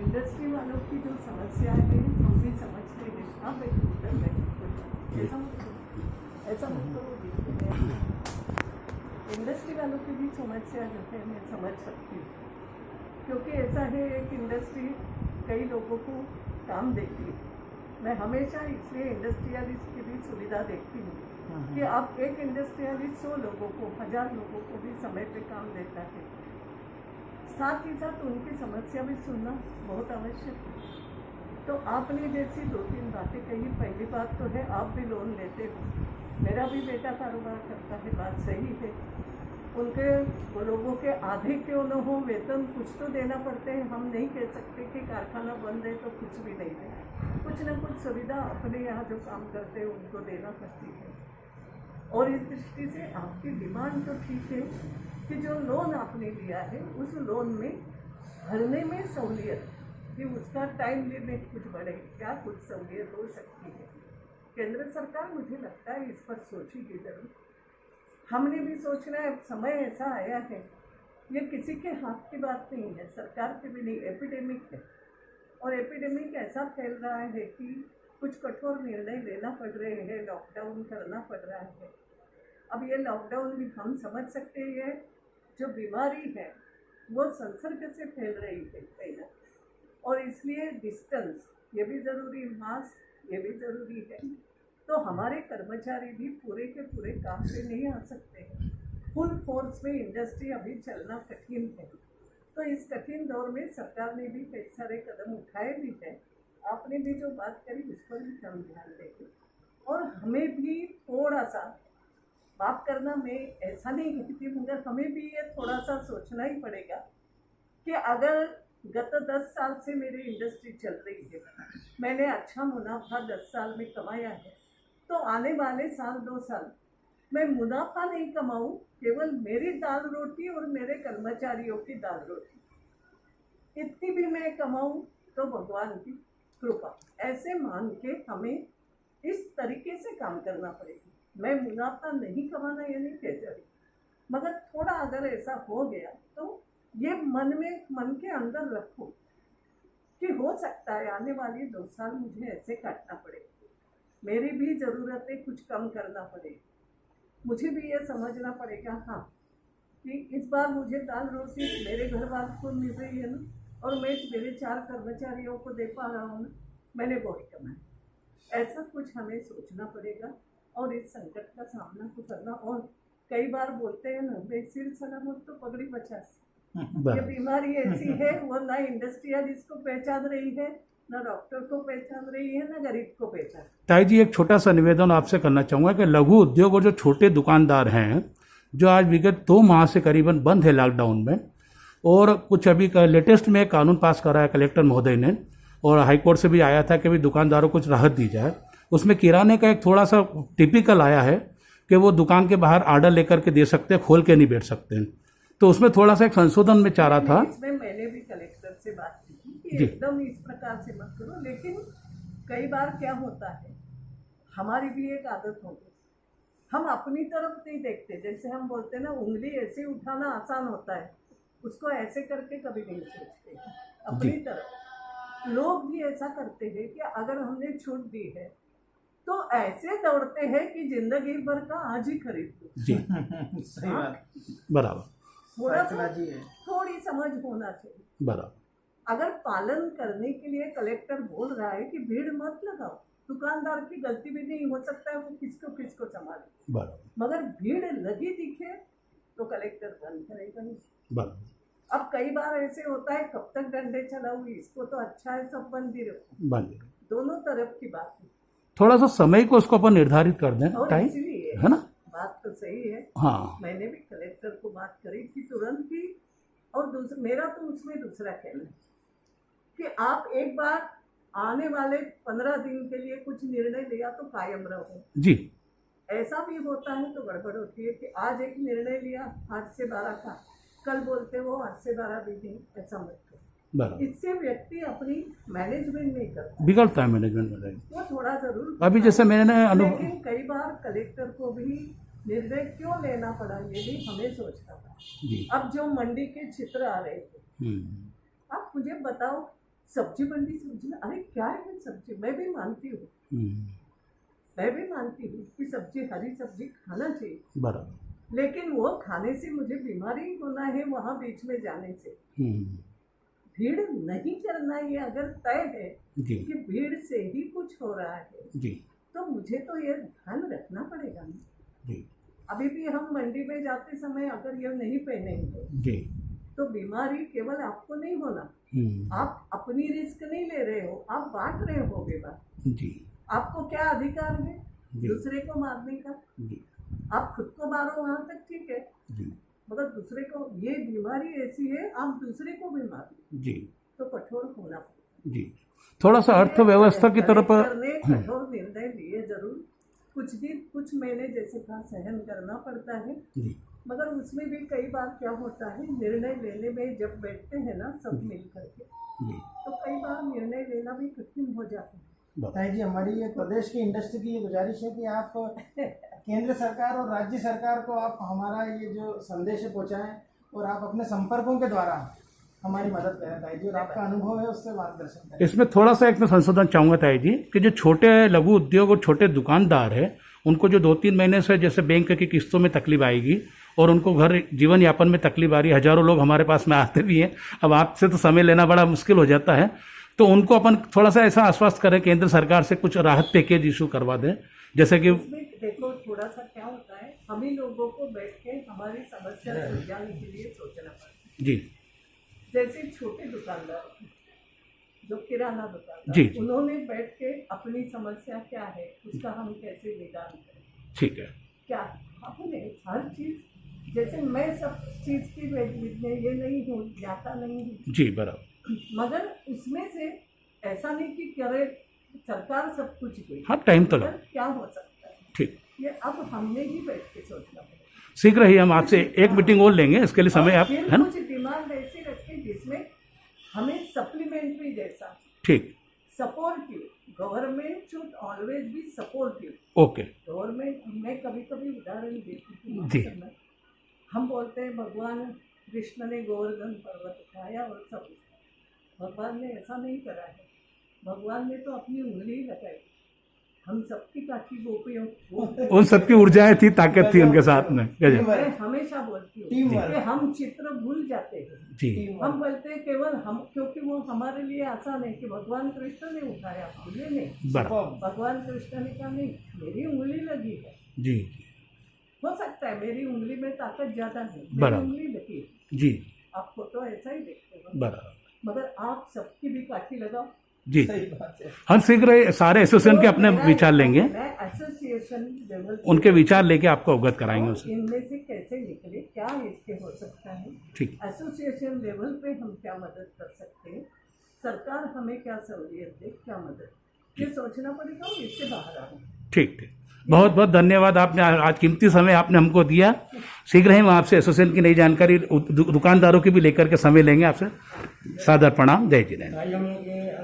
Industry वालों की जो समस्या है हम भी समझते हैं। हाँ भाई उत्तर नहीं ऐसा मतलब इंडस्ट्री वालों की भी समस्या जो है मैं समझ सकती हूँ, क्योंकि ऐसा है एक इंडस्ट्री कई लोगों को काम देती है। मैं हमेशा इसलिए इंडस्ट्रियलिस्ट की भी सुविधा देखती हूँ कि अब एक इंडस्ट्रियलिस्ट 100 लोगों को 1000 लोगों को भी समय पे काम देता है। साथ ही साथ उनकी समस्या भी सुनना बहुत आवश्यक है। तो आपने जैसी 2-3 बातें कही, पहली बात तो है आप भी लोन लेते हो, मेरा भी बेटा कारोबार करता है, बात सही है। उनके लोगों के आधे क्यों न हो वेतन कुछ तो देना पड़ते हैं। हम नहीं कह सकते कि कारखाना बंद है तो कुछ भी नहीं है, कुछ न कुछ सुविधा अपने यहाँ जो काम करते हैं उनको देना पड़ती है। और इस दृष्टि से आपकी डिमांड तो ठीक है कि जो लोन आपने लिया है उस लोन में भरने में सहूलियत, कि उसका टाइम लिमिट कुछ बढ़े, क्या कुछ सहूलियत हो सकती है। केंद्र सरकार मुझे लगता है इस पर सोचेगी जरूर। हमने भी सोचना है, समय ऐसा आया है, ये किसी के हाथ की बात नहीं है, सरकार की भी नहीं, एपिडेमिक है। और एपिडेमिक ऐसा फैल रहा है कि कुछ कठोर निर्णय लेना पड़ रहे हैं, लॉकडाउन करना पड़ रहा है। अब ये लॉकडाउन भी हम समझ सकते हैं, जो बीमारी है वो संसर्ग से फैल रही है पहले, और इसलिए डिस्टेंस ये भी ज़रूरी, मास्क ये भी ज़रूरी है। तो हमारे कर्मचारी भी पूरे के पूरे काम पे नहीं आ सकते हैं। फुल फोर्स में इंडस्ट्री अभी चलना कठिन है। तो इस कठिन दौर में सरकार ने भी कई सारे कदम उठाए भी हैं। आपने भी जो बात करी उस पर भी हम ध्यान देंगे, और हमें भी थोड़ा सा बात करना, मैं ऐसा नहीं कहती, मगर हमें भी ये थोड़ा सा सोचना ही पड़ेगा कि अगर गत 10 साल से मेरी इंडस्ट्री चल रही है, मैंने अच्छा मुनाफा 10 साल में कमाया है, तो आने वाले साल 2 साल मैं मुनाफा नहीं कमाऊं, केवल मेरी दाल रोटी और मेरे कर्मचारियों की दाल रोटी इतनी भी मैं कमाऊं तो भगवान की कृपा, ऐसे मान के हमें इस तरीके से काम करना पड़ेगा। मैं मुनाफा नहीं कमाना ये नहीं कह रही, मगर थोड़ा अगर ऐसा हो गया तो ये मन के अंदर रखो कि हो सकता है आने वाली 2 साल मुझे ऐसे काटना पड़े, मेरी भी ज़रूरतें कुछ कम करना पड़े, मुझे भी ये समझना पड़ेगा हाँ कि इस बार मुझे दाल रोटी मेरे घर वालों को मिल रही है ना, और मैं मेरे 4 कर्मचारियों को दे पा रहा हूँ ना, मैंने बहुत कमाया। ऐसा कुछ हमें सोचना पड़ेगा और इस संकट का सामना तो करना। और कई बार बोलते हैं ना, सिर सलामत तो पगड़ी 50। ये बीमारी ऐसी है, वो ना इंडस्ट्रियलिस्ट को पहचान रही है, ना डॉक्टर को पहचान रही है, ना गरीब को पहचान। ताई जी, एक छोटा सा निवेदन आपसे करना चाहूँगा कि लघु उद्योग और जो छोटे दुकानदार हैं, जो आज विगत 2 माह से करीबन बंद है लॉकडाउन में, और कुछ अभी का लेटेस्ट में कानून पास करा है कलेक्टर महोदय ने, और हाईकोर्ट से भी आया था कि भी दुकानदारों को कुछ राहत दी जाए। उसमें किराने का एक थोड़ा सा टिपिकल आया है कि वो दुकान के बाहर ऑर्डर लेकर के दे सकते हैं, खोल के नहीं बैठ सकते हैं। तो उसमें थोड़ा सा एक संशोधन में चाह रहा था। इसमें मैंने भी कलेक्टर से बात की कि एकदम इस प्रकार से मत करो, लेकिन कई बार क्या होता है, हमारी भी एक आदत होगी, हम अपनी तरफ नहीं देखते। जैसे हम बोलते हैं ना, उंगली ऐसे उठाना आसान होता है, उसको ऐसे करके कभी नहीं सोचते अपनी तरफ। लोग भी ऐसा करते हैं कि अगर हमने छूट दी है तो ऐसे दौड़ते हैं कि जिंदगी भर का आज ही खरीद लो। जी सही बात, बराबर, थोड़ा सा थोड़ी समझ होना चाहिए। बराबर। अगर पालन करने के लिए कलेक्टर बोल रहा है कि भीड़ मत लगाओ, दुकानदार की गलती भी नहीं हो सकता है, वो किसको संभाले, बराबर, मगर भीड़ लगी दिखे तो कलेक्टर बंद करेगा नहीं। बराबर। अब कई बार ऐसे होता है, कब तक डंडे चलाऊं, इसको तो अच्छा है सब बंद ही रखो, बंद। दोनों तरफ की बात है। थोड़ा सा समय को उसको अपन निर्धारित कर दें, और टाइम, इसीलिए है ना। बात तो सही है। हाँ, मैंने भी कलेक्टर को बात करी थी तुरंत ही। और मेरा तो उसमें दूसरा कहना है कि आप एक बार आने वाले 15 दिन के लिए कुछ निर्णय लिया तो कायम रहो जी। ऐसा भी होता है तो गड़बड़ होती है कि आज एक निर्णय लिया 8 से 12 का, कल बोलते वो 8 से 12 भी नहीं, ऐसा मत करो। बराबर, इससे व्यक्ति अपनी मैनेजमेंट नहीं करता, बिगड़ता है मैनेजमेंट में। वो थोड़ा जरूर। अभी जैसे मैंने लेकिन कई बार कलेक्टर को भी निर्णय क्यों लेना पड़ा ये भी हमें सोचना था। जी। अब जो मंडी के चित्र आ रहे थे, आप मुझे बताओ, सब्जी मंडी समझना, अरे क्या है सब्जी, मैं भी मानती हूँ, मैं भी मानती हूँ कि सब्जी, हरी सब्जी खाना चाहिए, बराबर, लेकिन वो खाने से मुझे बीमारी होना है वहाँ बीच में जाने से। भीड़ नहीं करना, ये अगर तय है जी कि भीड़ से ही कुछ हो रहा है जी तो मुझे तो ये ध्यान रखना पड़ेगा ना। जी अभी भी हम मंडी में जाते समय अगर ये नहीं पहनेंगे जी तो बीमारी केवल आपको नहीं होना, आप अपनी रिस्क नहीं ले रहे हो, आप बांट रहे हो बीमारी। जी आपको क्या अधिकार है जी दूसरे को मारने का? जी आप खुद को मारो वहां तक ठीक है, जी मगर दूसरे को, ये बीमारी ऐसी है आप दूसरे को भी मारो, जी तो कठोर होना पड़ेगा। जी थोड़ा सा अर्थव्यवस्था की तरफ करने कठोर निर्णय लिए जरूर, कुछ महीने जैसे कहा सहन करना पड़ता है, जी मगर उसमें भी कई बार क्या होता है, निर्णय लेने में जब बैठते हैं ना सब मिल करके, जी तो कई बार निर्णय लेना भी कठिन हो जाता है। ताई जी, हमारी ये प्रदेश की इंडस्ट्री की ये गुजारिश है कि आप केंद्र सरकार और राज्य सरकार को आप हमारा ये जो संदेश पहुँचाएं और आप अपने संपर्कों के द्वारा हमारी मदद करें ताई जी, और आपका अनुभव है उससे मार्गदर्शन करें। इसमें थोड़ा सा एक मैं संशोधन चाहूँगा ताई जी कि जो छोटे लघु उद्योग और छोटे दुकानदार है उनको जो 2-3 महीने से जैसे बैंक की किस्तों में तकलीफ आएगी और उनको घर जीवन यापन में तकलीफ आ रही है, हजारों लोग हमारे पास में आते भी हैं, अब आपसे तो समय लेना बड़ा मुश्किल हो जाता है, तो उनको अपन थोड़ा सा ऐसा आश्वस्त करें केंद्र सरकार से कुछ राहत पैकेज इशू करवा दें, जैसे कि इसमें देखो थोड़ा सा क्या होता है, हम ही लोगों को बैठ के हमारी समस्या सुलझाने के लिए सोचना पड़ता है। जी जैसे छोटे दुकानदार जो किराना दुकानदार, जी, जी। उन्होंने बैठ के अपनी समस्या क्या है उसका हम कैसे निदान करें, ठीक है, क्या अपने हर चीज, जैसे मैं सब चीज की ये नहीं हूँ, जाता नहीं हूँ, जी बराबर, मगर उसमें से ऐसा नहीं कि करे सरकार सब कुछ दे, हाँ टाइम तो मगर लगा, क्या हो सकता है ठीक, ये अब हमने ही बैठ के सोचना पड़ेगा। शीघ्र ही हम आपसे एक मीटिंग और लेंगे, इसके लिए समय आप फिर है ना, कुछ डिमांड ऐसी रखें जिसमें हमें सप्लीमेंट्री जैसा ठीक, supportive, government should always be supportive. Okay, government, मैं कभी कभी उदाहरण देती हूँ, जी। हम बोलते हैं भगवान कृष्ण ने गोवर्धन पर्वत उठाया और सब, भगवान ने ऐसा नहीं करा है, भगवान ने तो अपनी उंगली लगाई, हम सबकी काठी गोपियों, उन सबकी ऊर्जाएं थी, ताकत थी उनके साथ में, गजब, मैं हमेशा बोलती हूँ कि हम चित्र भूल जाते हैं, जी हम बोलते हैं केवल हम, क्योंकि वो हमारे लिए आसान है कि भगवान कृष्ण ने उठाया, मुझे नहीं, बराबर, भगवान कृष्ण ने कहा नहीं मेरी उंगली लगी है, जी हो सकता है मेरी उंगली में ताकत ज्यादा है, मेरी बराबर। उंगली लगी है, जी आप फोटो ऐसा ही देखते हो, बराबर, मगर आप सबकी भी काठी लगाओ। जी सही बात है। हम शीघ्र सारे एसोसिएशन के अपने विचार लेंगे, मैं एसोसिएशन लेवल उनके विचार लेके आपको अवगत कराएंगे और उसे, इनमें से कैसे निकले, क्या इसके हो सकता है, ठीक, एसोसिएशन लेवल पे हम क्या मदद कर सकते हैं, सरकार हमें क्या सहूलियत दे, क्या मदद, ये सोचना पड़ेगा और इससे बाहर आना। ठीक ठीक, बहुत बहुत धन्यवाद, आपने आज कीमती समय आपने हमको दिया। शीघ्र ही हम आपसे एसोसिएशन की नई जानकारी दुकानदारों की भी लेकर के समय लेंगे आपसे। सादर प्रणाम, जय जिनेन्द्र।